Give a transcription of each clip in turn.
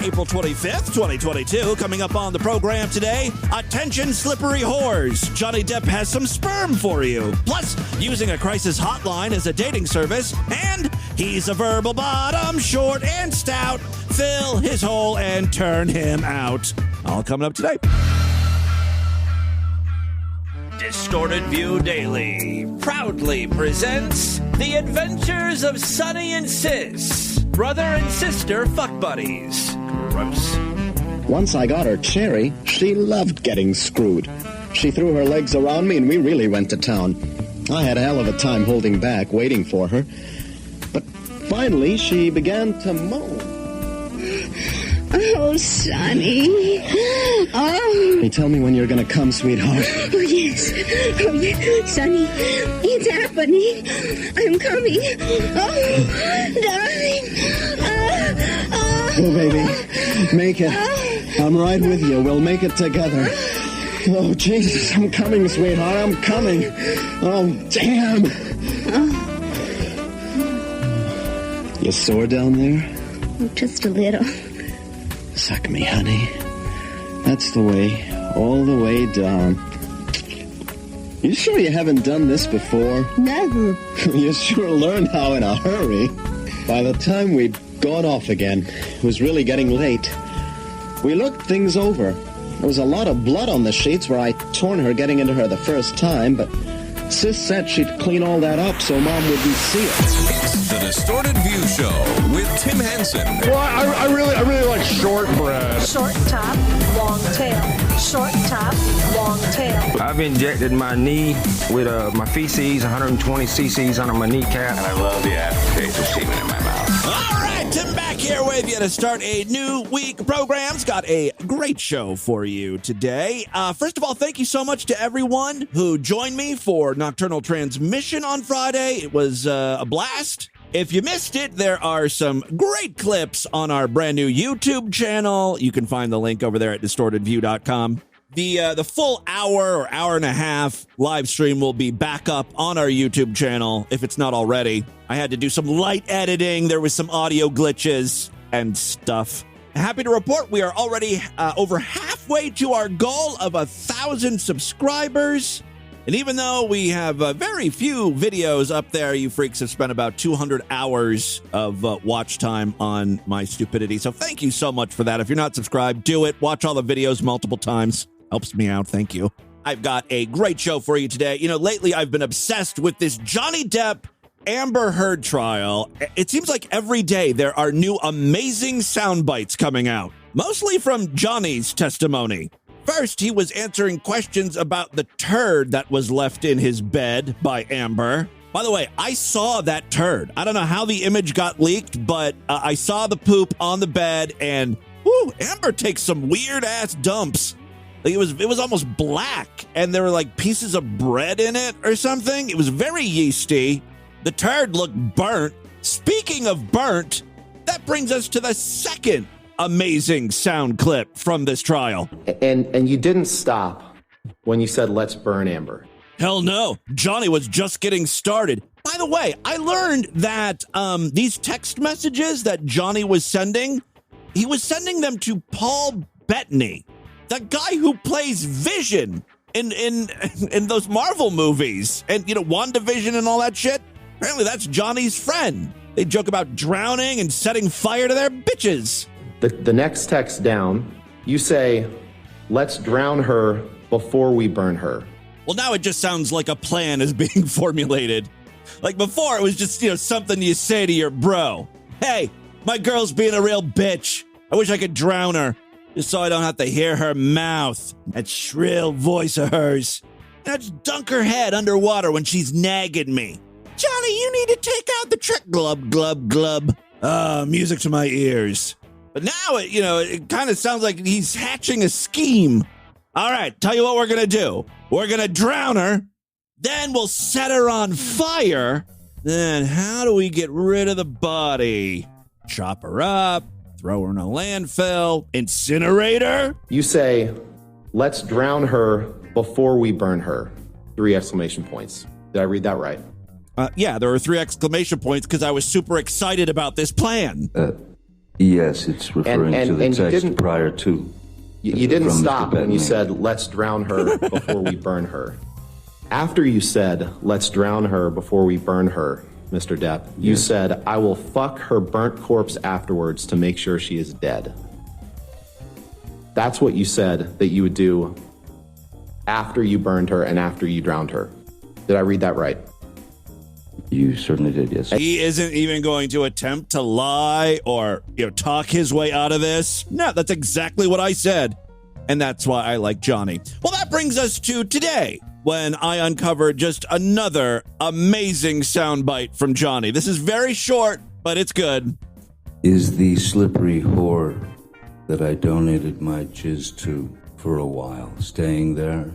April 25th, 2022. Coming up on the program today, attention slippery whores. Johnny Depp has some sperm for you. Plus, using a crisis hotline as a dating service. And he's a verbal bottom, short and stout. Fill his hole and turn him out. All coming up today. Distorted View Daily proudly presents The Adventures of Sonny and Sis, brother and sister fuck buddies. Gross. Once I got her cherry, she loved getting screwed. She threw her legs around me and we really went to town. I had a hell of a time holding back, waiting for her. But finally, she began to moan. Oh, Sonny. Oh. Hey, tell me when you're gonna come, sweetheart. Oh, yes. Oh, yes. Sonny, it's happening. I'm coming. Oh, darling. Oh, baby. Make it. I'm right with you. We'll make it together. Oh, Jesus. I'm coming, sweetheart. I'm coming. Oh, damn. You sore down there? Oh, just a little. Suck me, honey. That's the way. All the way down. You sure you haven't done this before? Never. You sure learned how in a hurry. By the time we'd gone off again, it was really getting late. We looked things over. There was a lot of blood on the sheets where I torn her getting into her the first time, but Sis said she'd clean all that up so Mom wouldn't see it. It's the Distorted View Show with Tim Henson. Well, I really like shortbread. Short top, long tail. Short top, long tail. I've injected my knee with my feces, 120 cc's under my kneecap. And I love the aftertaste of semen in my mouth. All right, Tim back here with you to start a new week. Program's got a great show for you today. First of all, thank you so much to everyone who joined me for Nocturnal Transmission on Friday. It was a blast. If you missed it, there are some great clips on our brand new YouTube channel. You can find the link over there at distortedview.com. The full hour or hour and a half live stream will be back up on our YouTube channel if it's not already. I had to do some light editing. There was some audio glitches and stuff. Happy to report we are already over halfway to our goal of 1,000 subscribers. And even though we have very few videos up there, you freaks have spent about 200 hours of watch time on my stupidity. So thank you so much for that. If you're not subscribed, do it. Watch all the videos multiple times. Helps me out. Thank you. I've got a great show for you today. You know, lately I've been obsessed with this Johnny Depp Amber Heard trial. It seems like every day there are new amazing sound bites coming out, mostly from Johnny's testimony. First, he was answering questions about the turd that was left in his bed by Amber. By the way, I saw that turd. I don't know how the image got leaked, but I saw the poop on the bed, and Amber takes some weird-ass dumps. Like it was almost black, and there were like pieces of bread in it or something. It was very yeasty. The turd looked burnt. Speaking of burnt, that brings us to the second amazing sound clip from this trial. And you didn't stop when you said, let's burn Amber. Hell no. Johnny was just getting started. By the way, I learned that these text messages that Johnny was sending, he was sending them to Paul Bettany, the guy who plays Vision in those Marvel movies and, you know, WandaVision and all that shit. Apparently that's Johnny's friend. They joke about drowning and setting fire to their bitches. The next text down, you say, let's drown her before we burn her. Well, now it just sounds like a plan is being formulated. Like before, it was just, you know, something you say to your bro. Hey, my girl's being a real bitch. I wish I could drown her, just so I don't have to hear her mouth, that shrill voice of hers. And I just dunk her head underwater when she's nagging me. Johnny, you need to take out the trick. Glub, glub, glub. Music to my ears. But now, it kind of sounds like he's hatching a scheme. All right, tell you what we're going to do. We're going to drown her. Then we'll set her on fire. Then how do we get rid of the body? Chop her up, throw her in a landfill, incinerate her? You say, let's drown her before we burn her. 3 exclamation points. Did I read that right? Yeah, there were 3 exclamation points because I was super excited about this plan. Yes, it's referring to the text prior to. You didn't stop when you said, let's drown her before we burn her. After you said, let's drown her before we burn her, Mr. Depp, you said, I will fuck her burnt corpse afterwards to make sure she is dead. That's what you said that you would do after you burned her and after you drowned her. Did I read that right? You certainly did, yes. He isn't even going to attempt to lie or, talk his way out of this. No, that's exactly what I said. And that's why I like Johnny. Well, that brings us to today, when I uncovered just another amazing soundbite from Johnny. This is very short, but it's good. Is the slippery whore that I donated my jizz to for a while staying there?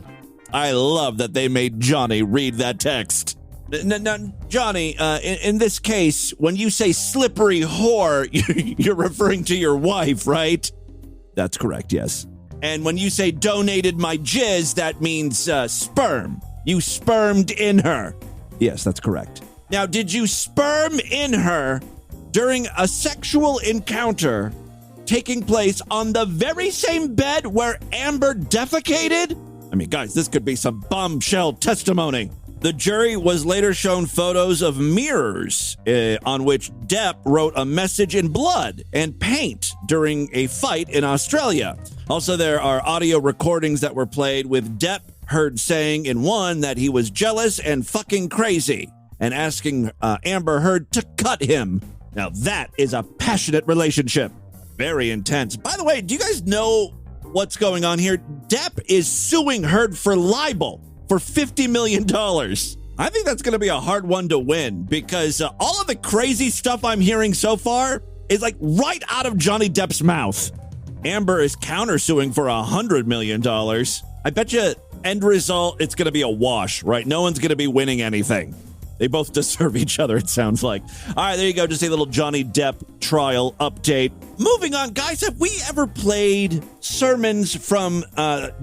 I love that they made Johnny read that text. Now, Johnny, in this case, when you say slippery whore, you're referring to your wife, right? That's correct, yes. And when you say donated my jizz, that means sperm. You spermed in her. Yes, that's correct. Now, did you sperm in her during a sexual encounter taking place on the very same bed where Amber defecated? I mean, guys, this could be some bombshell testimony. The jury was later shown photos of mirrors on which Depp wrote a message in blood and paint during a fight in Australia. Also, there are audio recordings that were played with Depp heard saying in one that he was jealous and fucking crazy and asking Amber Heard to cut him. Now, that is a passionate relationship. Very intense. By the way, do you guys know what's going on here? Depp is suing Heard for libel for $50 million. I think that's going to be a hard one to win because all of the crazy stuff I'm hearing so far is like right out of Johnny Depp's mouth. Amber is countersuing for $100 million. I bet you end result, it's going to be a wash, right? No one's going to be winning anything. They both deserve each other, it sounds like. All right, there you go. Just a little Johnny Depp trial update. Moving on, guys, have we ever played sermons from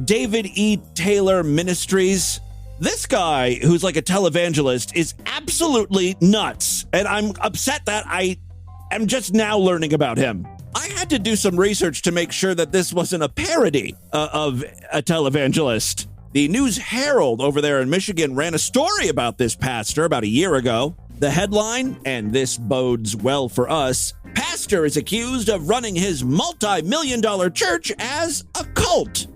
David E. Taylor Ministries? This guy, who's like a televangelist, is absolutely nuts. And I'm upset that I am just now learning about him. I had to do some research to make sure that this wasn't a parody of a televangelist. The News Herald over there in Michigan ran a story about this pastor about a year ago. The headline, and this bodes well for us, pastor is accused of running his multi-million-dollar church as a cult.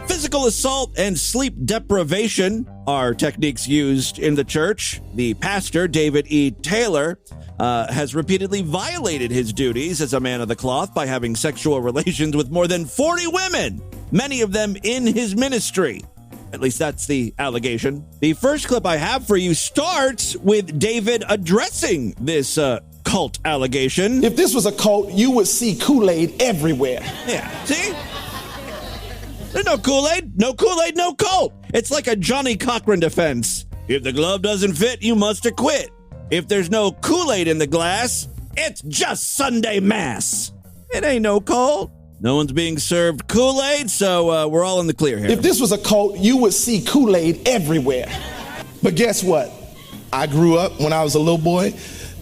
Physical assault and sleep deprivation are techniques used in the church. The pastor, David E. Taylor, has repeatedly violated his duties as a man of the cloth by having sexual relations with more than 40 women, many of them in his ministry. At least that's the allegation. The first clip I have for you starts with David addressing this cult allegation. If this was a cult, you would see Kool-Aid everywhere. Yeah, see? There's no Kool-Aid, no cult. It's like a Johnny Cochran defense. If the glove doesn't fit, you must acquit. If there's no Kool-Aid in the glass, it's just Sunday Mass. It ain't no cult. No one's being served Kool-Aid, so we're all in the clear here. If this was a cult, you would see Kool-Aid everywhere. But guess what? I grew up when I was a little boy,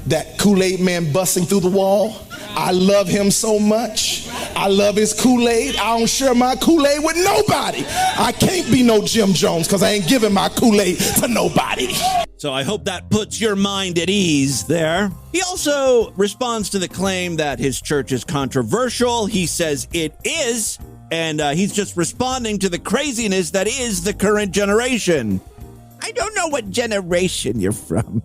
that Kool-Aid man busting through the wall. I love him so much. I love his Kool-Aid. I don't share my Kool-Aid with nobody. I can't be no Jim Jones because I ain't giving my Kool-Aid to nobody. So I hope that puts your mind at ease there. He also responds to the claim that his church is controversial. He says it is, and he's just responding to the craziness that is the current generation. I don't know what generation you're from.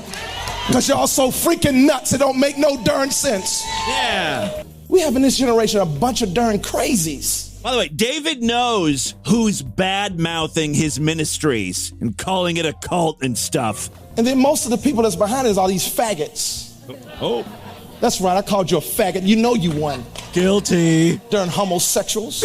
Because y'all so freaking nuts, it don't make no darn sense. Yeah. We have in this generation a bunch of darn crazies. By the way, David knows who's bad-mouthing his ministries and calling it a cult and stuff. And then most of the people that's behind it is all these faggots. Oh. That's right, I called you a faggot. You know you won. Guilty. Darn homosexuals.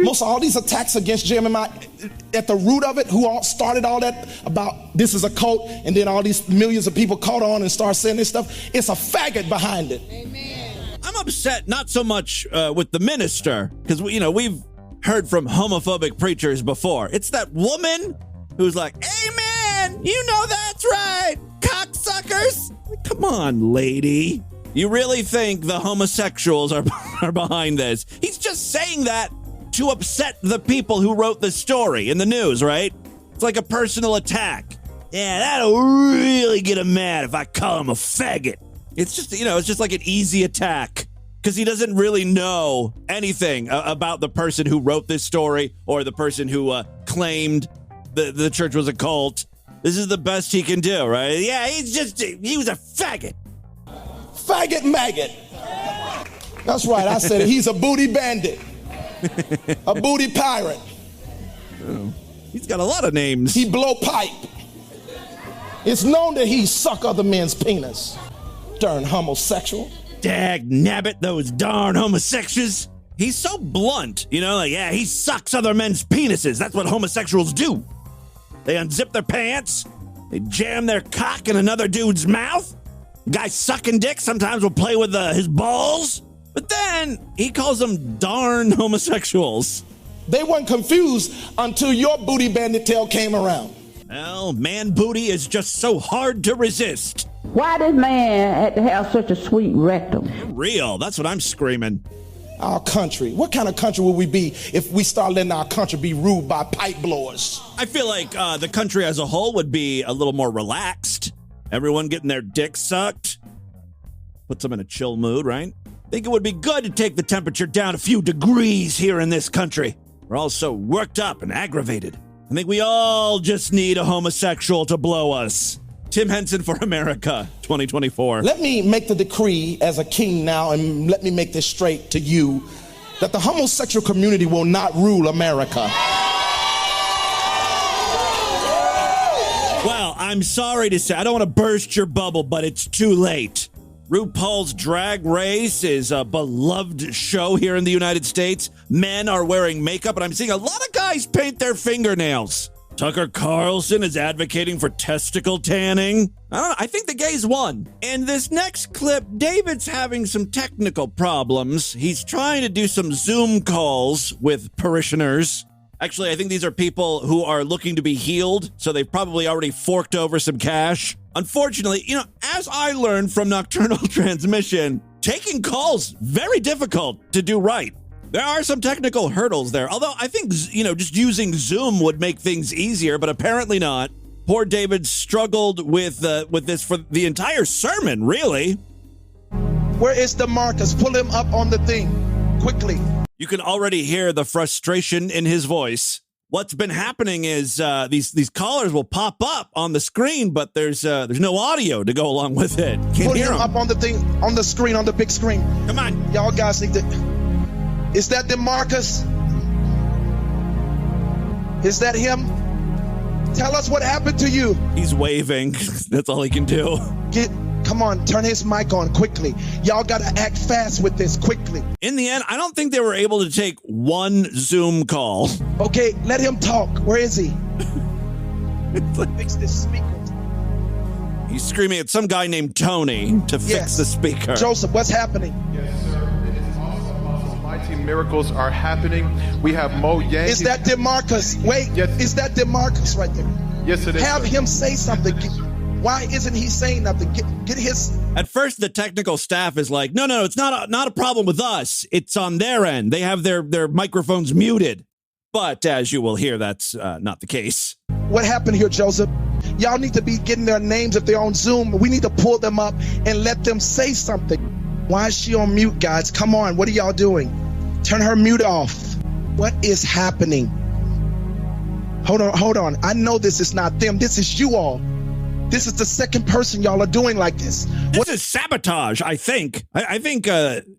Most of all these attacks against JMMI, at the root of it, who all started all that about this is a cult, and then all these millions of people caught on and start saying this stuff, it's a faggot behind it. Amen. I'm upset not so much with the minister, because we've heard from homophobic preachers before. It's that woman who's like, amen, you know that's right, cocksuckers. Come on, lady. You really think the homosexuals are behind this? He's just saying that to upset the people who wrote the story in the news, right? It's like a personal attack. Yeah, that'll really get him mad if I call him a faggot. It's just, it's just like an easy attack because he doesn't really know anything about the person who wrote this story or the person who claimed the church was a cult. This is the best he can do, right? Yeah, he was a faggot. Faggot maggot. That's right, I said it. He's a booty bandit. A booty pirate. Oh, he's got a lot of names. He blow pipe. It's known that he suck other men's penis. Darn homosexual. Dag nabbit, those darn homosexuals. He's so blunt, yeah, he sucks other men's penises. That's what homosexuals do. They unzip their pants. They jam their cock in another dude's mouth. The guy sucking dick sometimes will play with his balls. But then he calls them darn homosexuals. They weren't confused until your booty bandit tail came around. Well, man booty is just so hard to resist. Why this man had to have such a sweet rectum? For real, that's what I'm screaming. Our country. What kind of country would we be if we start letting our country be ruled by pipe blowers? I feel like the country as a whole would be a little more relaxed. Everyone getting their dick sucked. Puts them in a chill mood, right? Think it would be good to take the temperature down a few degrees here in this country. We're all so worked up and aggravated. I think we all just need a homosexual to blow us. Tim Henson for America, 2024. Let me make the decree as a king now, and let me make this straight to you, that the homosexual community will not rule America. Well, I'm sorry to say, I don't want to burst your bubble, but it's too late. RuPaul's Drag Race is a beloved show here in the United States. Men are wearing makeup, and I'm seeing a lot of guys paint their fingernails. Tucker Carlson is advocating for testicle tanning. I don't know, I think the gays won. In this next clip, David's having some technical problems. He's trying to do some Zoom calls with parishioners. Actually, I think these are people who are looking to be healed, so they've probably already forked over some cash. Unfortunately, as I learned from Nocturnal Transmission, taking calls, very difficult to do right. There are some technical hurdles there, although I think, just using Zoom would make things easier, but apparently not. Poor David struggled with this for the entire sermon, really. Where is DeMarcus? Pull him up on the thing, quickly. You can already hear the frustration in his voice. What's been happening is these callers will pop up on the screen, but there's no audio to go along with it. Can't hear him up on the thing, on the screen, on the big screen. Come on. Y'all guys need to... Is that DeMarcus? Is that him? Tell us what happened to you. He's waving. That's all he can do. Come on, turn his mic on quickly. Y'all got to act fast with this quickly. In the end, I don't think they were able to take one Zoom call. Okay, let him talk. Where is he? Fix this speaker. He's screaming at some guy named Tony to fix the speaker. Joseph, what's happening? Yes, sir. It is awesome. Mighty miracles are happening. We have Mo Yang. Is that DeMarcus? Wait, yes. Is that DeMarcus right there? Yes, it is. Have him say something. Why isn't he saying nothing? Get his... At first, the technical staff is like, no, it's not a problem with us. It's on their end. They have their microphones muted. But as you will hear, that's not the case. What happened here, Joseph? Y'all need to be getting their names if they're on Zoom. We need to pull them up and let them say something. Why is she on mute, guys? Come on, what are y'all doing? Turn her mute off. What is happening? Hold on. I know this is not them. This is you all. This is the second person y'all are doing like this. This is sabotage, I think. I think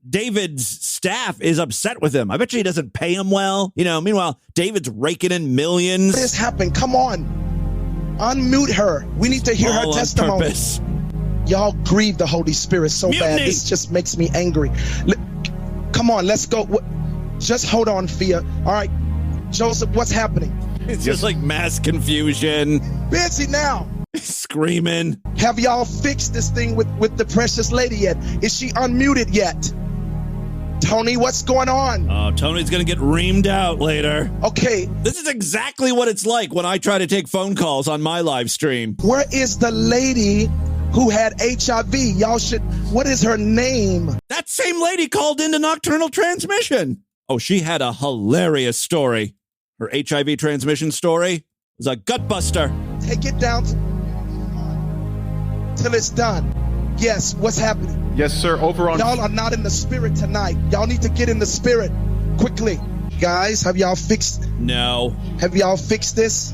David's staff is upset with him. I bet you he doesn't pay him well. Meanwhile, David's raking in millions. What has happened? Come on. Unmute her. We need to hear her testimony. Purpose. Y'all grieve the Holy Spirit so Mutiny. bad. This just makes me angry. Come on, let's go. Just hold on, Fia. All right. Joseph, what's happening? It's just like mass confusion. Busy now. Screaming. Have y'all fixed this thing with the precious lady yet? Is she unmuted yet? Tony, what's going on? Oh, Tony's gonna get reamed out later. Okay. This is exactly what it's like when I try to take phone calls on my live stream. Where is the lady who had HIV. Y'all should, what is her name? That same lady called into Nocturnal Transmission. Oh, she had a hilarious story. Her HIV transmission story was a gutbuster. Take it down till it's done. Yes, what's happening? Yes, sir. Over on. Y'all are not in the spirit tonight. Y'all need to get in the spirit quickly. Guys, have y'all fixed? No. Have y'all fixed this?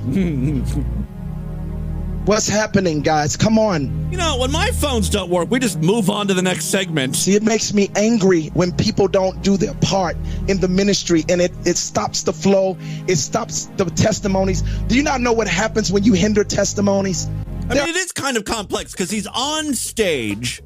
What's happening, guys? Come on. You know, when my phones don't work, we just move on to the next segment. See, it makes me angry when people don't do their part in the ministry, and it stops the flow. It stops the testimonies. Do you not know what happens when you hinder testimonies? I mean, it is kind of complex because he's on stage.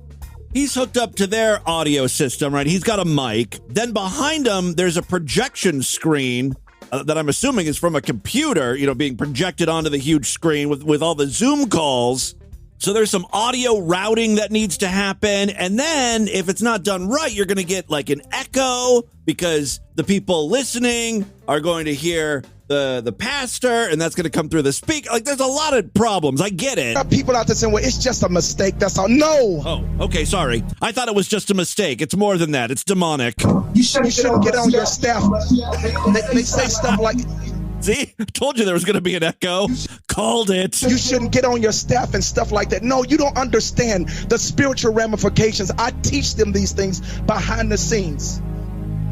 He's hooked up to their audio system, right? He's got a mic. Then behind him, there's a projection screen that I'm assuming is from a computer, you know, being projected onto the huge screen with all the Zoom calls. So there's some audio routing that needs to happen. And then if it's not done right, you're going to get like an echo because the people listening are going to hear the pastor, and that's going to come through the speaker. Like, there's a lot of problems. I get it. People out there saying, well, it's just a mistake. That's all. No. Oh, okay. Sorry. I thought it was just a mistake. It's more than that. It's demonic. You shouldn't get on your staff. They say stuff like, see, I told you there was going to be an echo. Called it. You shouldn't get on your staff and stuff like that. No, you don't understand the spiritual ramifications. I teach them these things behind the scenes.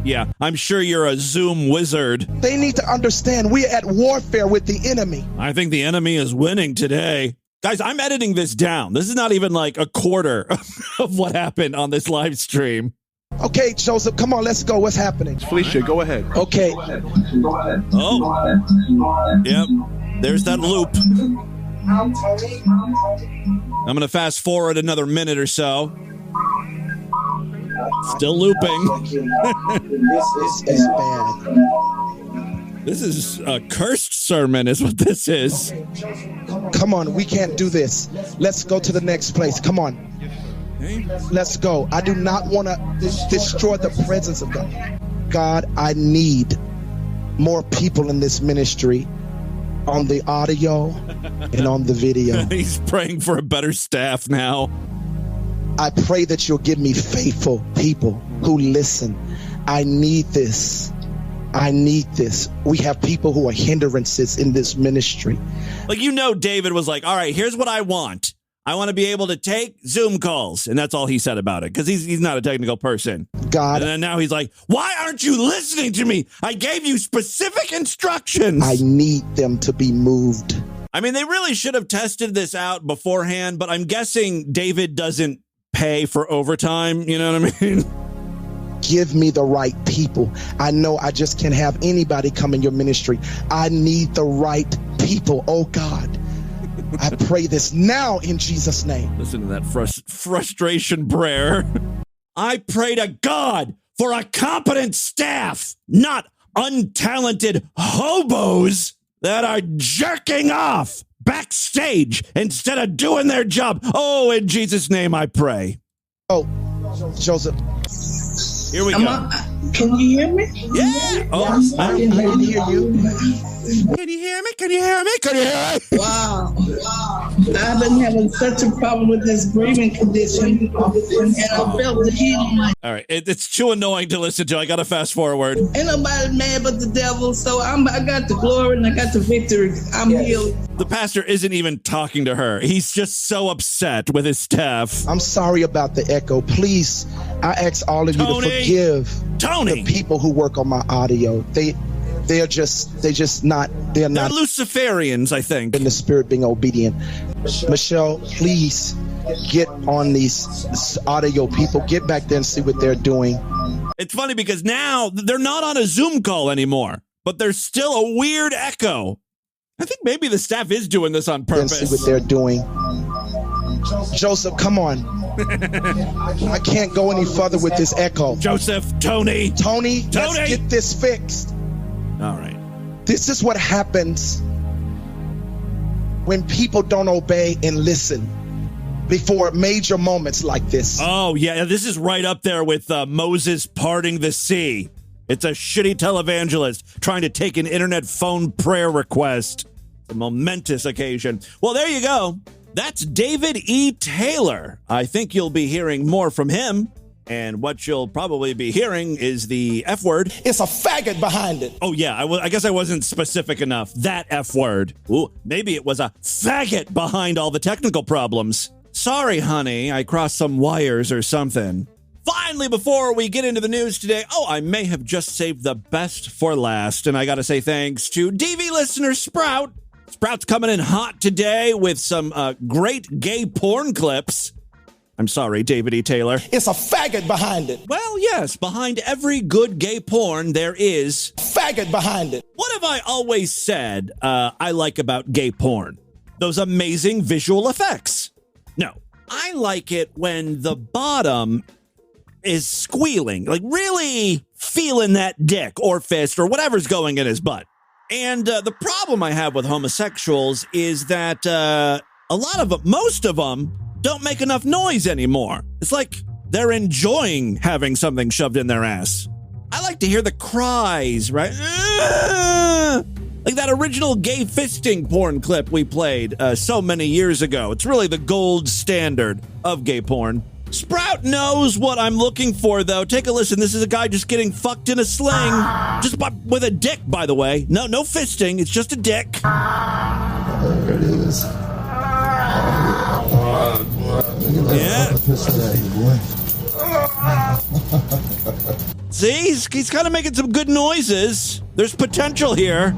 Yeah, I'm sure you're a Zoom wizard. They need to understand we're at warfare with the enemy. I think the enemy is winning today. Guys, I'm editing this down. This is not even like a quarter of what happened on this live stream. Okay, Joseph, come on, let's go. What's happening? Felicia, go ahead. Okay. Oh. Yep. There's that loop. I'm going to fast forward another minute or so. Still looping. This is bad. This is a cursed sermon is what this is. Come on, we can't do this. Let's go to the next place. Come on. Let's go. I do not want to destroy the presence of God. God, I need more people in this ministry on the audio and on the video. He's praying for a better staff now. I pray that you'll give me faithful people who listen. I need this. I need this. We have people who are hindrances in this ministry. Like, you know, David was like, all right, here's what I want. I want to be able to take Zoom calls. And that's all he said about it because he's not a technical person. God. And then now he's like, why aren't you listening to me? I gave you specific instructions. I need them to be moved. I mean, they really should have tested this out beforehand, but I'm guessing David doesn't pay for overtime, you know what I mean? Give me the right people. I know I just can't have anybody come in your ministry. I need the right people. Oh God, I pray this now in Jesus' name. Listen to that frustration prayer. I pray to God for a competent staff, not untalented hobos that are jerking off backstage instead of doing their job. Oh, in Jesus' name I pray. Oh, Joseph. Here we go. Can you hear me? Yeah. Oh, I can hear you. Can you hear me? Can you hear me? Can you hear me? Wow. I've been having such a problem with this breathing condition, and I felt the heat on my... All right. It's too annoying to listen to. I got to fast forward. Ain't nobody mad but the devil, so I got the glory and I got the victory. I'm healed. The pastor isn't even talking to her. He's just so upset with his staff. I'm sorry about the echo. Please, I ask all of you to forgive the people who work on my audio. They're not Luciferians, I think. In the spirit being obedient. Michelle, please get on these audio people. Get back there and see what they're doing. It's funny because now they're not on a Zoom call anymore, but there's still a weird echo. I think maybe the staff is doing this on purpose. See what they're doing. Joseph, come on. I can't go any further with this echo. Joseph, Tony, let's get this fixed. All right. This is what happens when people don't obey and listen before major moments like this. Oh, yeah. This is right up there with Moses parting the sea. It's a shitty televangelist trying to take an internet phone prayer request. A momentous occasion. Well, there you go. That's David E. Taylor. I think you'll be hearing more from him. And what you'll probably be hearing is the F word. It's a faggot behind it. Oh, yeah. I guess I wasn't specific enough. That F word. Ooh, maybe it was a faggot behind all the technical problems. Sorry, honey. I crossed some wires or something. Finally, before we get into the news today, I may have just saved the best for last. And I got to say thanks to DV listener Sprout. Sprout's coming in hot today with some great gay porn clips. I'm sorry, David E. Taylor. It's a faggot behind it. Well, yes, behind every good gay porn, there is faggot behind it. What have I always said I like about gay porn? Those amazing visual effects. No, I like it when the bottom is squealing, like really feeling that dick or fist or whatever's going in his butt. And the problem I have with homosexuals is that most of them don't make enough noise anymore. It's like they're enjoying having something shoved in their ass. I like to hear the cries, right? Like that original gay fisting porn clip we played so many years ago. It's really the gold standard of gay porn. Sprout knows what I'm looking for, though. Take a listen. This is a guy just getting fucked in a sling. With a dick, by the way. No fisting. It's just a dick. There it is. Yeah. See, he's kind of making some good noises. There's potential here.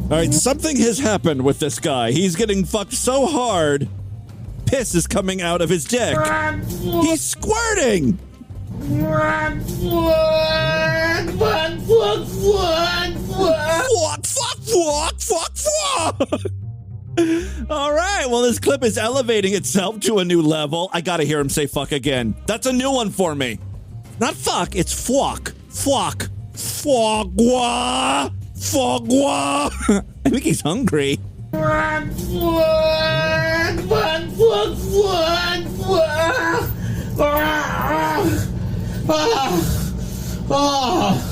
All right, something has happened with this guy. He's getting fucked so hard, piss is coming out of his dick. He's squirting. All right, well, this clip is elevating itself to a new level. I gotta hear him say fuck again. That's a new one for me. Not fuck, it's fuck. Fuck. Fogwa. Fogwa. I think he's hungry.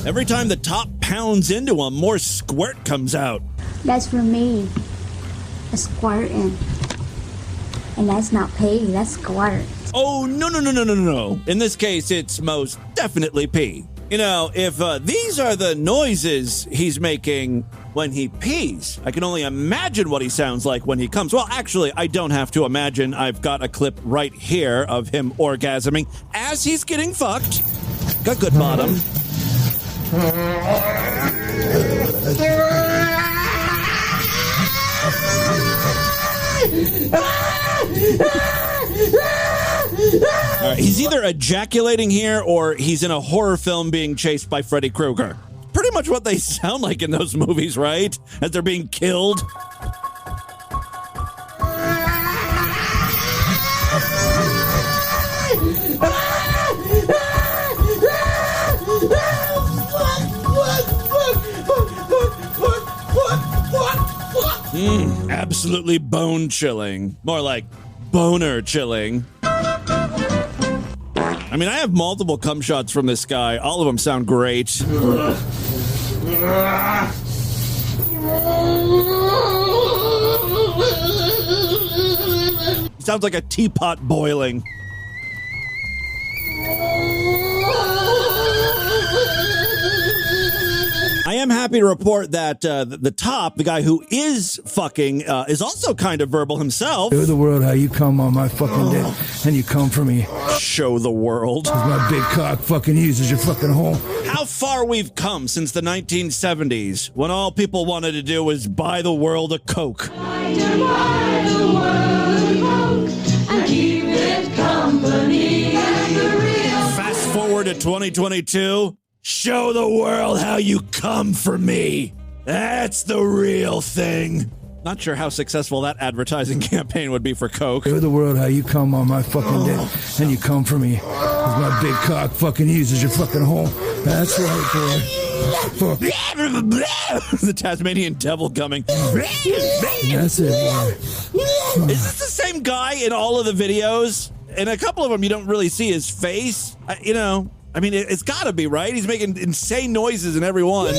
Every time the top pounds into him, more squirt comes out. That's for me. A squirting. And that's not pee, that's squirt. Oh, no. In this case, it's most definitely pee. You know, if these are the noises he's making when he pees, I can only imagine what he sounds like when he comes. Well, actually, I don't have to imagine. I've got a clip right here of him orgasming as he's getting fucked. Got good bottom. All right, he's either ejaculating here or he's in a horror film being chased by Freddy Krueger. Pretty much what they sound like in those movies, right? As they're being killed. Absolutely bone chilling. More like boner chilling. I mean, I have multiple cum shots from this guy. All of them sound great. Sounds like a teapot boiling. I am happy to report that the top, the guy who is fucking, is also kind of verbal himself. Show the world how you come on my fucking dick, and you come for me. Show the world. 'Cause my big cock fucking uses your fucking hole. How far we've come since the 1970s, when all people wanted to do was buy the world a Coke. Buy the world a Coke and keep it company. Fast forward to 2022. Show the world how you come for me. That's the real thing. Not sure how successful that advertising campaign would be for Coke. Show the world how you come on my fucking dick, and you come for me. 'Cause my big cock fucking uses your fucking hole. That's right, boy. Fuck. The Tasmanian devil coming. That's it, boy. Is this the same guy in all of the videos? In a couple of them, you don't really see his face. I mean, it's got to be, right? He's making insane noises in every one.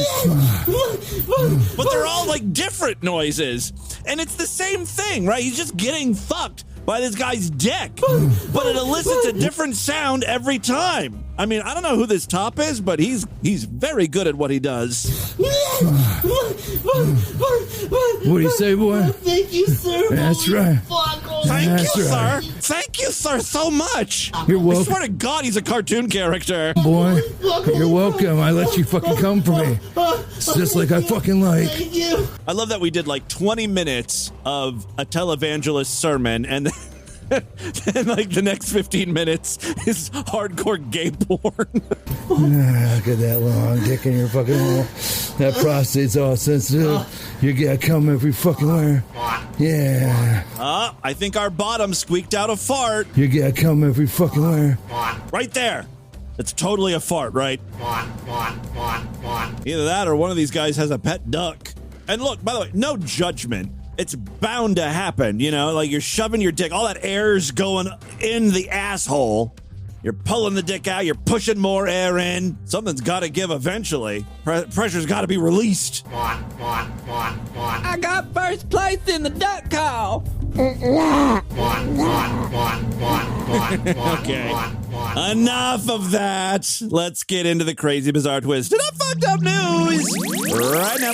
But they're all like different noises. And it's the same thing, right? He's just getting fucked by this guy's dick. But it elicits a different sound every time. I mean, I don't know who this top is, but he's very good at what he does. What do you say, boy? Thank you, sir. That's right. Thank you, sir. Thank you, sir, so much. You're welcome. I swear to God, he's a cartoon character. Boy, you're welcome. I let you fucking come for me. It's just like I fucking like. Thank you. I love that we did like 20 minutes of a televangelist sermon, and then like the next 15 minutes is hardcore gay porn. Look at that long dick in your fucking hole. That prostate's all sensitive. You gotta come every fucking where. Yeah. I think our bottom squeaked out a fart. You gotta come every fucking where. Right there. It's totally a fart, right? Either that or one of these guys has a pet duck. And look, by the way, no judgment. It's bound to happen, you know? Like you're shoving your dick, all that air's going in the asshole. You're pulling the dick out, you're pushing more air in. Something's got to give eventually. Pressure's got to be released. I got first place in the duck call. Okay. Enough of that. Let's get into the crazy, bizarre, twisted up, fucked up news right now.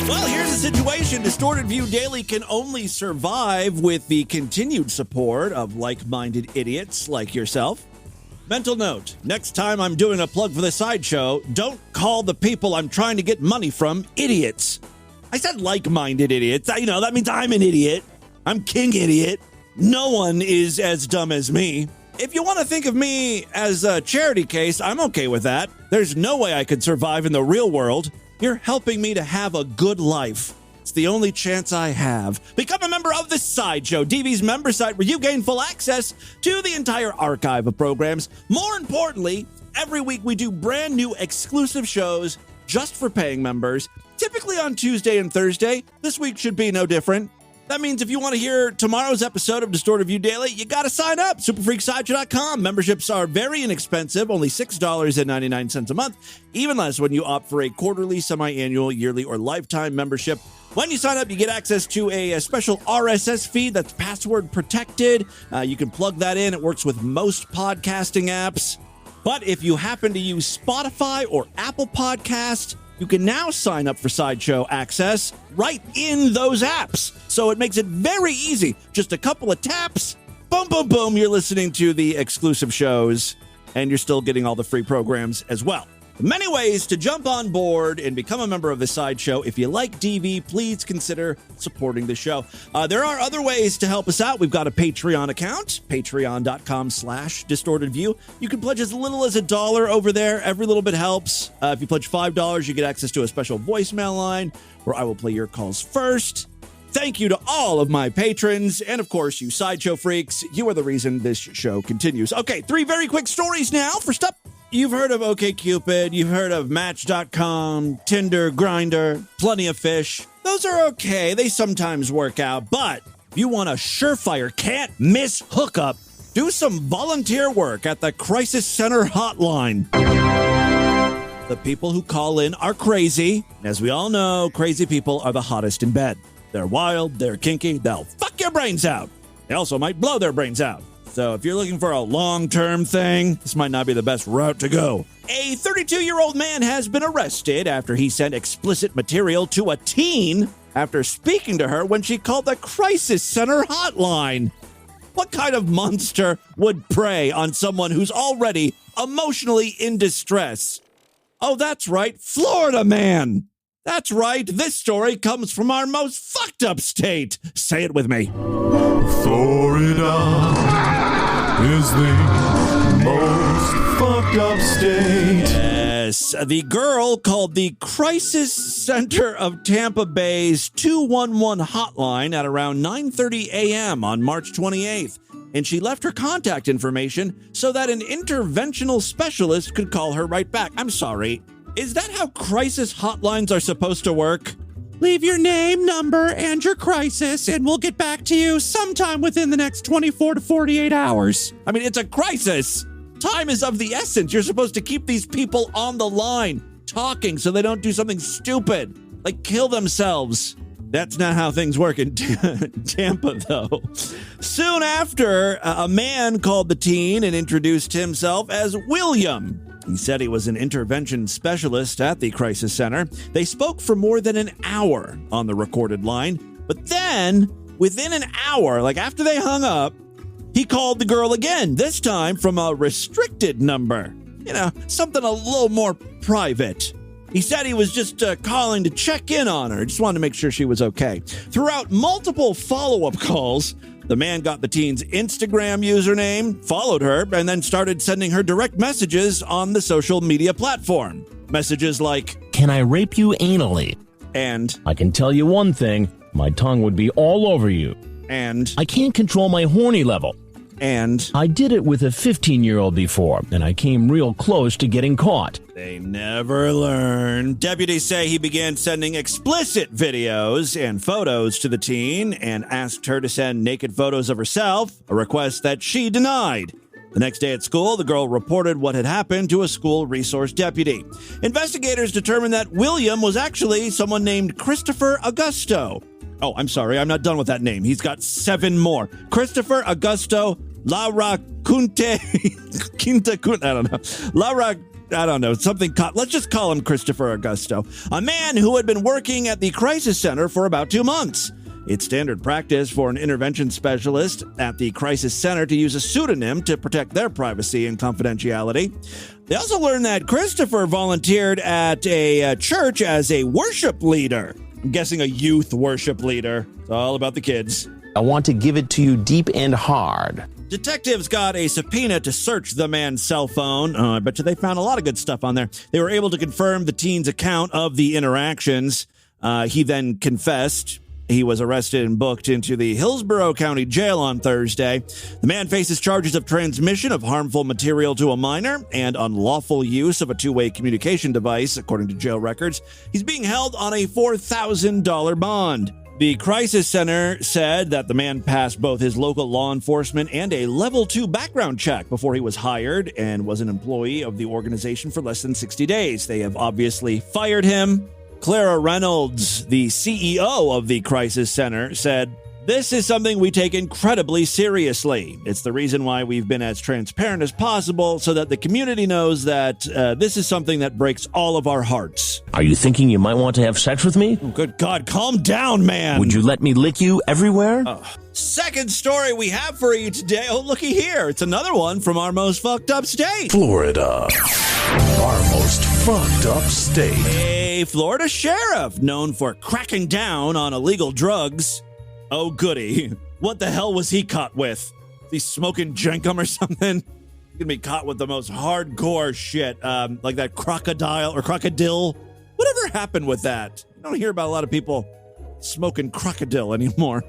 Well, here's the situation. Distorted View Daily can only survive with the continued support of like-minded idiots like yourself. Mental note, next time I'm doing a plug for the sideshow, don't call the people I'm trying to get money from idiots. I said like-minded idiots. You know, that means I'm an idiot. I'm King Idiot. No one is as dumb as me. If you want to think of me as a charity case, I'm okay with that. There's no way I could survive in the real world. You're helping me to have a good life. It's the only chance I have. Become a member of the Sideshow, DV's member site, where you gain full access to the entire archive of programs. More importantly, every week we do brand new exclusive shows just for paying members, typically on Tuesday and Thursday. This week should be no different. That means if you want to hear tomorrow's episode of Distorted View Daily, you got to sign up. Superfreaksideshow.com. Memberships are very inexpensive, only $6.99 a month, even less when you opt for a quarterly, semi-annual, yearly, or lifetime membership. When you sign up, you get access to a special RSS feed that's password protected. You can plug that in. It works with most podcasting apps. But if you happen to use Spotify or Apple Podcasts, you can now sign up for Sideshow access right in those apps. So it makes it very easy. Just a couple of taps, boom, boom, boom, you're listening to the exclusive shows, and you're still getting all the free programs as well. Many ways to jump on board and become a member of the Sideshow. If you like DV, please consider supporting the show. There are other ways to help us out. We've got a Patreon account, patreon.com/distortedview. You can pledge as little as $1 over there. Every little bit helps. If you pledge $5, you get access to a special voicemail line where I will play your calls first. Thank you to all of my patrons, and of course, you Sideshow freaks. You are the reason this show continues. Okay, 3 very quick stories now. First up, you've heard of OkCupid, you've heard of Match.com, Tinder, Grindr, Plenty of Fish. Those are okay, they sometimes work out, but if you want a surefire, can't-miss hookup, do some volunteer work at the Crisis Center Hotline. The people who call in are crazy. As we all know, crazy people are the hottest in bed. They're wild, they're kinky, they'll fuck your brains out. They also might blow their brains out. So if you're looking for a long-term thing, this might not be the best route to go. A 32-year-old man has been arrested after he sent explicit material to a teen after speaking to her when she called the Crisis Center Hotline. What kind of monster would prey on someone who's already emotionally in distress? Oh, that's right, Florida man. That's right, this story comes from our most fucked up state. Say it with me. Florida is the most fucked up state. Yes, the girl called the Crisis Center of Tampa Bay's 211 hotline at around 9:30 a.m. on March 28th, and she left her contact information so that an interventional specialist could call her right back. I'm sorry. Is that how crisis hotlines are supposed to work? Leave your name, number, and your crisis, and we'll get back to you sometime within the next 24 to 48 hours. I mean, it's a crisis. Time is of the essence. You're supposed to keep these people on the line, talking so they don't do something stupid, like kill themselves. That's not how things work in Tampa, though. Soon after, a man called the teen and introduced himself as William. He said he was an intervention specialist at the crisis center. They spoke for more than an hour on the recorded line. But then, within an hour, like after they hung up, he called the girl again, this time from a restricted number. You know, something a little more private. He said he was just calling to check in on her. Just wanted to make sure she was okay. Throughout multiple follow-up calls, the man got the teen's Instagram username, followed her, and then started sending her direct messages on the social media platform. Messages like, "Can I rape you anally?" And, "I can tell you one thing, my tongue would be all over you." And, "I can't control my horny level." And, "I did it with a 15-year-old before, and I came real close to getting caught." They never learn. Deputies say he began sending explicit videos and photos to the teen and asked her to send naked photos of herself, a request that she denied. The next day at school, the girl reported what had happened to a school resource deputy. Investigators determined that William was actually someone named Christopher Augusto. Oh, I'm sorry, I'm not done with that name. He's got 7 more. Christopher Augusto Laura Kunte, I don't know. Laura, I don't know, something, let's just call him Christopher Augusto. A man who had been working at the crisis center for about 2 months. It's standard practice for an intervention specialist at the crisis center to use a pseudonym to protect their privacy and confidentiality. They also learned that Christopher volunteered at a church as a worship leader. I'm guessing a youth worship leader. It's all about the kids. "I want to give it to you deep and hard." Detectives got a subpoena to search the man's cell phone. I bet you they found a lot of good stuff on there. They were able to confirm the teen's account of the interactions. He then confessed. He was arrested and booked into the Hillsborough County Jail on Thursday. The man faces charges of transmission of harmful material to a minor and unlawful use of a two-way communication device, according to jail records. He's being held on a $4,000 bond. The crisis center said that the man passed both his local law enforcement and a level 2 background check before he was hired and was an employee of the organization for less than 60 days. They have obviously fired him. Clara Reynolds, the CEO of the crisis center, said, "This is something we take incredibly seriously. It's the reason why we've been as transparent as possible so that the community knows that this is something that breaks all of our hearts." "Are you thinking you might want to have sex with me?" Oh, good God, calm down, man. "Would you let me lick you everywhere?" Second story we have for you today. Oh, looky here. It's another one from our most fucked up state. Florida. Our most fucked up state. A Florida sheriff known for cracking down on illegal drugs. Oh, goody. What the hell was he caught with? Is he smoking jenkum or something? He's gonna be caught with the most hardcore shit, like that crocodile. Whatever happened with that? I don't hear about a lot of people smoking crocodile anymore.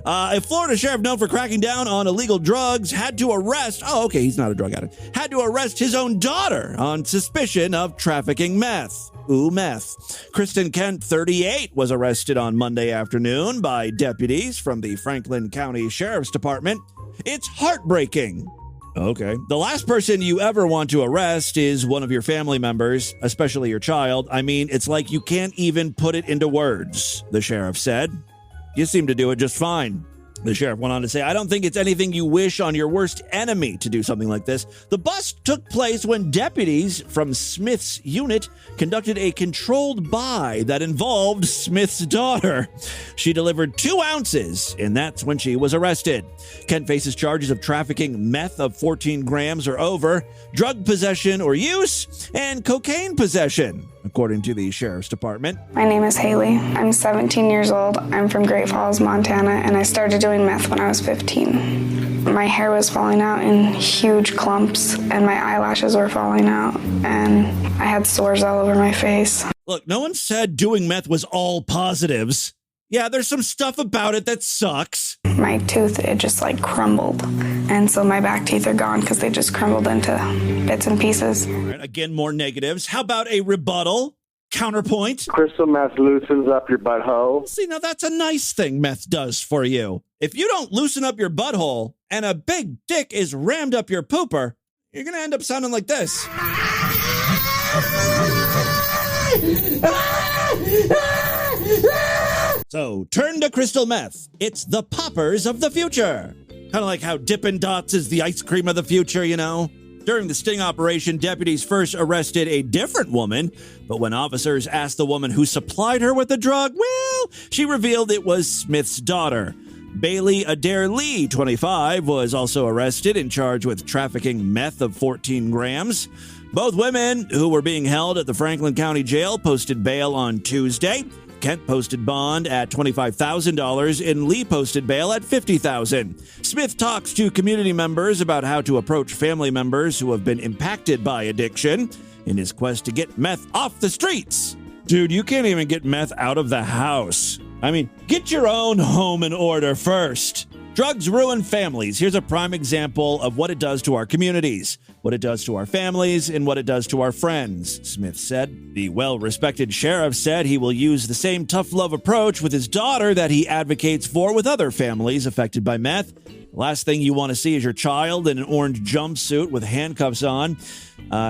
A Florida sheriff known for cracking down on illegal drugs had to arrest, he's not a drug addict, had to arrest his own daughter on suspicion of trafficking meth. Ooh, meth. Kristen Kent, 38, was arrested on Monday afternoon by deputies from the Franklin County Sheriff's Department. It's heartbreaking. Okay. The last person you ever want to arrest is one of your family members, especially your child. I mean, it's like you can't even put it into words, the sheriff said. You seem to do it just fine. The sheriff went on to say, "I don't think it's anything you wish on your worst enemy to do something like this." The bust took place when deputies from Smith's unit conducted a controlled buy that involved Smith's daughter. She delivered 2 ounces, and that's when she was arrested. Kent faces charges of trafficking meth of 14 grams or over, drug possession or use, and cocaine possession, according to the sheriff's department. My name is Haley. I'm 17 years old. I'm from Great Falls, Montana, and I started doing meth when I was 15. My hair was falling out in huge clumps, and my eyelashes were falling out, and I had sores all over my face. Look, no one said doing meth was all positives. Yeah, there's some stuff about it that sucks. My tooth, it just like crumbled. And so my back teeth are gone because they just crumbled into bits and pieces. All right, again, more negatives. How about a rebuttal? Counterpoint. Crystal meth loosens up your butthole. See, now that's a nice thing meth does for you. If you don't loosen up your butthole and a big dick is rammed up your pooper, you're going to end up sounding like this. So, turn to crystal meth. It's the poppers of the future. Kind of like how Dippin' Dots is the ice cream of the future, you know? During the sting operation, deputies first arrested a different woman, but when officers asked the woman who supplied her with the drug, well, she revealed it was Smith's daughter. Bailey Adair Lee, 25, was also arrested and charged with trafficking meth of 14 grams. Both women, who were being held at the Franklin County Jail, posted bail on Tuesday. Kent posted bond at $25,000 and Lee posted bail at $50,000. Smith talks to community members about how to approach family members who have been impacted by addiction in his quest to get meth off the streets. Dude, you can't even get meth out of the house. I mean, get your own home in order first. Drugs ruin families. Here's a prime example of what it does to our communities, what it does to our families, and what it does to our friends, Smith said. The well-respected sheriff said he will use the same tough love approach with his daughter that he advocates for with other families affected by meth. The last thing you want to see is your child in an orange jumpsuit with handcuffs on.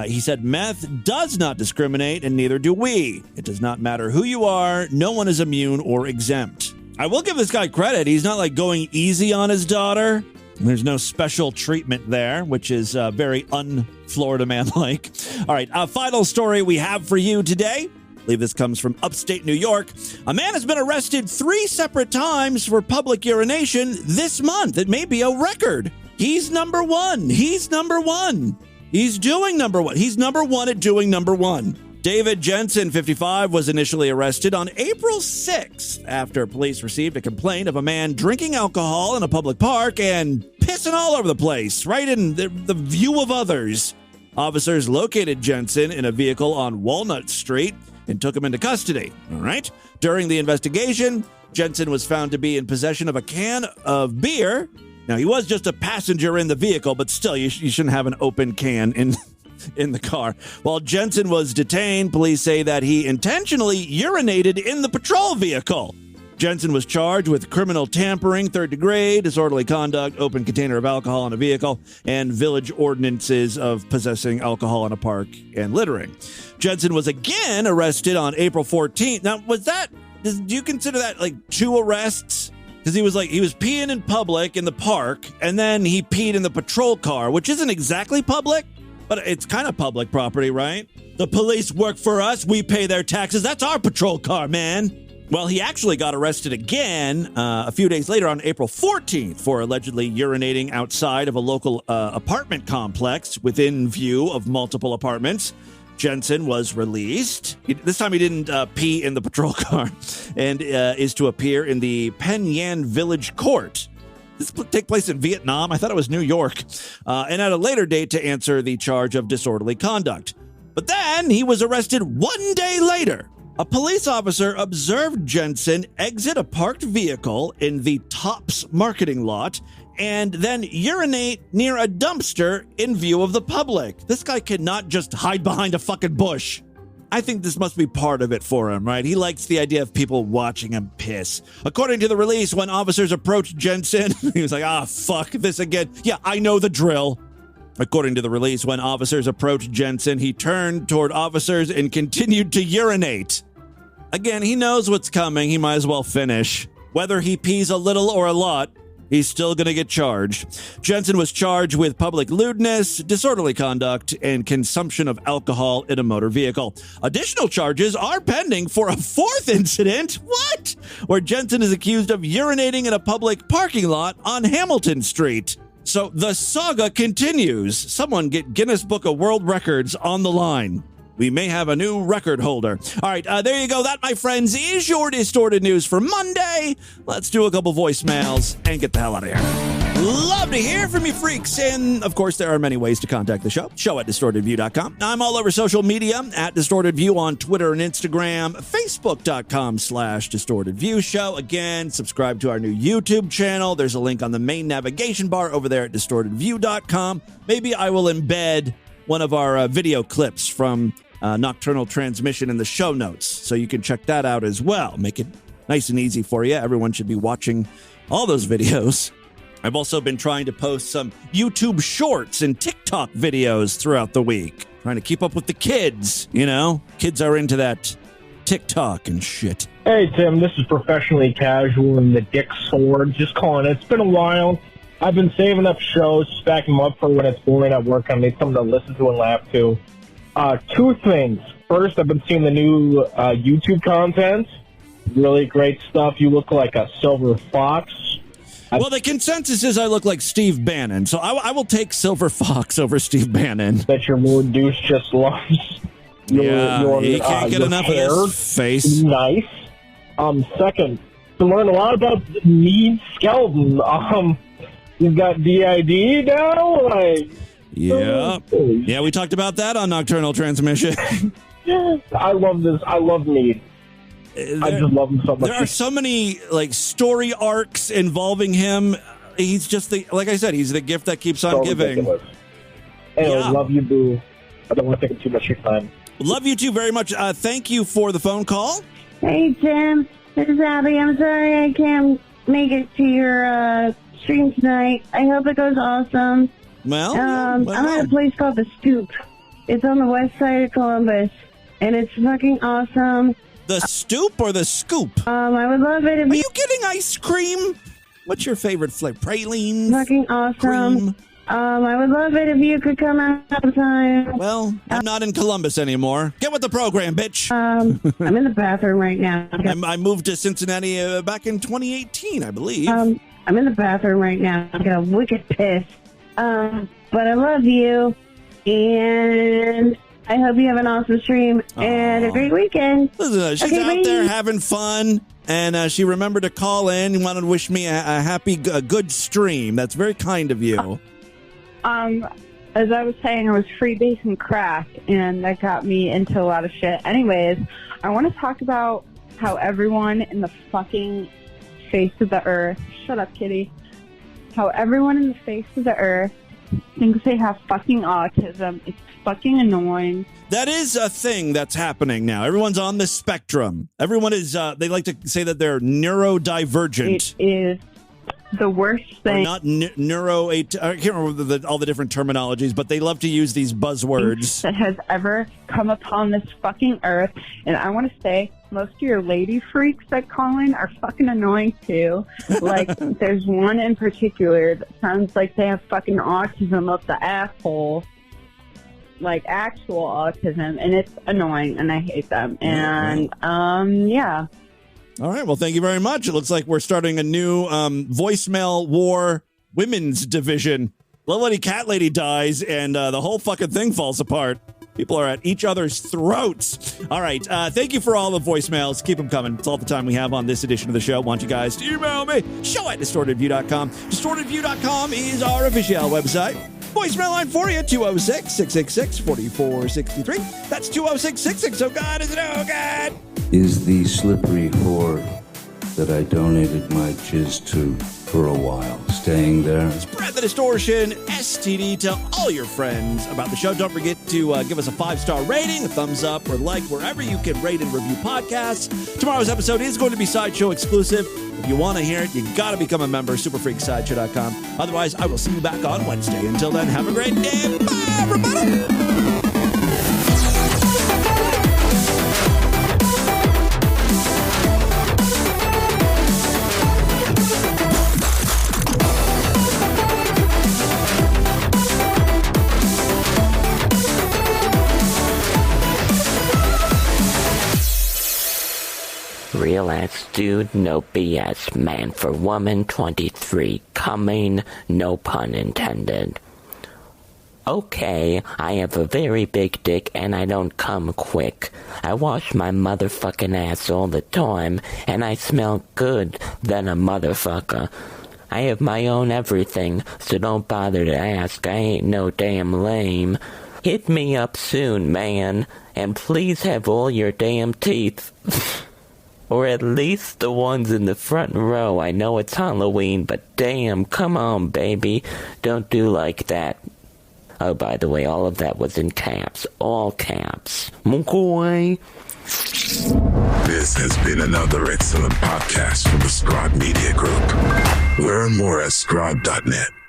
He said meth does not discriminate, and neither do we. It does not matter who you are. No one is immune or exempt. I will give this guy credit. He's not like going easy on his daughter. There's no special treatment there, which is very un-Florida man-like. All right, final story we have for you today. I believe this comes from upstate New York. A man has been arrested 3 separate times for public urination this month. It may be a record. He's number one. He's number one. He's doing number one. He's number one at doing number one. David Jensen, 55, was initially arrested on April 6th after police received a complaint of a man drinking alcohol in a public park and pissing all over the place, right in the view of others. Officers located Jensen in a vehicle on Walnut Street and took him into custody. All right. During the investigation, Jensen was found to be in possession of a can of beer. Now, he was just a passenger in the vehicle, but still, you shouldn't have an open can in the car. While Jensen was detained, police say that he intentionally urinated in the patrol vehicle. Jensen was charged with criminal tampering, 3rd degree, disorderly conduct, open container of alcohol in a vehicle, and village ordinances of possessing alcohol in a park and littering. Jensen was again arrested on April 14th. Now, do you consider that like 2 arrests? Because he was peeing in public in the park, and then he peed in the patrol car, which isn't exactly public, but it's kind of public property, right? The police work for us. We pay their taxes. That's our patrol car, man. Well, he actually got arrested again a few days later on April 14th for allegedly urinating outside of a local apartment complex within view of multiple apartments. Jensen was released. This time he didn't pee in the patrol car and is to appear in the Penn Yan Village Court. This take place in Vietnam. I thought it was New York. And at a later date to answer the charge of disorderly conduct. But then he was arrested 1 day later. A police officer observed Jensen exit a parked vehicle in the Tops marketing lot and then urinate near a dumpster in view of the public. This guy cannot just hide behind a fucking bush. I think this must be part of it for him, right? He likes the idea of people watching him piss. According to the release, when officers approached Jensen, he was like, fuck this again. Yeah, I know the drill. According to the release, when officers approached Jensen, he turned toward officers and continued to urinate. Again, he knows what's coming. He might as well finish. Whether he pees a little or a lot, he's still going to get charged. Jensen was charged with public lewdness, disorderly conduct, and consumption of alcohol in a motor vehicle. Additional charges are pending for a 4th incident, where Jensen is accused of urinating in a public parking lot on Hamilton Street. So the saga continues. Someone get Guinness Book of World Records on the line. We may have a new record holder. All right, there you go. That, my friends, is your Distorted News for Monday. Let's do a couple voicemails and get the hell out of here. Love to hear from you freaks. And, of course, there are many ways to contact the show at distortedview.com. I'm all over social media at Distorted View on Twitter and Instagram, Facebook.com/Distorted View Show. Again, subscribe to our new YouTube channel. There's a link on the main navigation bar over there at distortedview.com. Maybe I will embed one of our video clips from Nocturnal Transmission in the show notes, so you can check that out as well. Make it nice and easy for you. Everyone should be watching all those videos. I've also been trying to post some YouTube shorts and TikTok videos throughout the week. Trying to keep up with the kids, you know? Kids are into that TikTok and shit. Hey, Tim, this is Professionally Casual and the Dick Sword. Just calling. It's been a while. I've been saving up shows, stacking them up for when it's boring at work. I need something to listen to and laugh to. Two things. First, I've been seeing the new YouTube content. Really great stuff. You look like a silver fox. Well, the consensus is I look like Steve Bannon, so I will take Silver Fox over Steve Bannon. That your Lord Deuce just loves. He can't get enough hair. of his face. Nice. Second, to learn a lot about Mead Skeleton. You've got DID now? Yeah. Yeah, we talked about that on Nocturnal Transmission. I love this. I love Mead. I just love him so much. There are so many story arcs involving him. He's just like I said, he's the gift that keeps on giving. Ridiculous. Anyway, love you, boo. I don't want to take up too much of your time. Love you too very much. Thank you for the phone call. Hey, Tim. This is Abby. I'm sorry I can't make it to your stream tonight. I hope it goes awesome. Well, I'm at a place called The Stoop. It's on the west side of Columbus, and it's fucking awesome. The Stoop or the Scoop? I would love it if Are you getting ice cream? What's your favorite flavor? Pralines? Fucking awesome. Cream? I would love it if you could come out sometime. Well, I'm not in Columbus anymore. Get with the program, bitch. I'm in the bathroom right now. I moved to Cincinnati back in 2018, I believe. I'm in the bathroom right now. I got a wicked piss. But I love you, and I hope you have an awesome stream and a great weekend. Listen, she's out there having fun, and she remembered to call in and wanted to wish me a happy, good stream. That's very kind of you. As I was saying, I was freebasing crack, and that got me into a lot of shit. Anyways, I want to talk about how everyone in the fucking face of the earth, shut up, kitty, how everyone in the face of the earth thinks they have fucking autism. It's fucking annoying. That is a thing that's happening now. Everyone's on the spectrum. Everyone is, they like to say that they're neurodivergent. It is the worst thing. Or not I can't remember all the different terminologies, but they love to use these buzzwords. That has ever come upon this fucking earth. And I want to say, most of your lady freaks that call in are fucking annoying too. Like, there's one in particular that sounds like they have fucking autism up the asshole. Like, actual autism. And it's annoying, and I hate them. And, yeah. All right. Well, thank you very much. It looks like we're starting a new voicemail war women's division. Little Lady Cat Lady dies, and the whole fucking thing falls apart. People are at each other's throats. All right. Thank you for all the voicemails. Keep them coming. It's all the time we have on this edition of the show. Want you guys to email me. show@distortedview.com. Distortedview.com is our official website. Voicemail line for you, 206-666-4463. That's 206-66. Oh, God, is it? Oh, God. Is the slippery whore that I donated my jizz to for a while staying there? Spread the distortion, STD. Tell all your friends about the show. Don't forget to give us a 5-star rating, a thumbs up, or like wherever you can rate and review podcasts. Tomorrow's episode is going to be Sideshow exclusive. If you want to hear it, you got to become a member, superfreaksideshow.com. Otherwise, I will see you back on Wednesday. Until then, have a great day. Bye, everybody. Real ass dude, no BS, man for woman, 23, coming, no pun intended. Okay, I have a very big dick and I don't come quick. I wash my motherfucking ass all the time and I smell good than a motherfucker. I have my own everything, so don't bother to ask, I ain't no damn lame. Hit me up soon, man, and please have all your damn teeth. Or at least the ones in the front row. I know it's Halloween, but damn, come on, baby. Don't do like that. Oh, by the way, all of that was in caps. All caps. McCoy. This has been another excellent podcast from the Scribe Media Group. Learn more at scribe.net.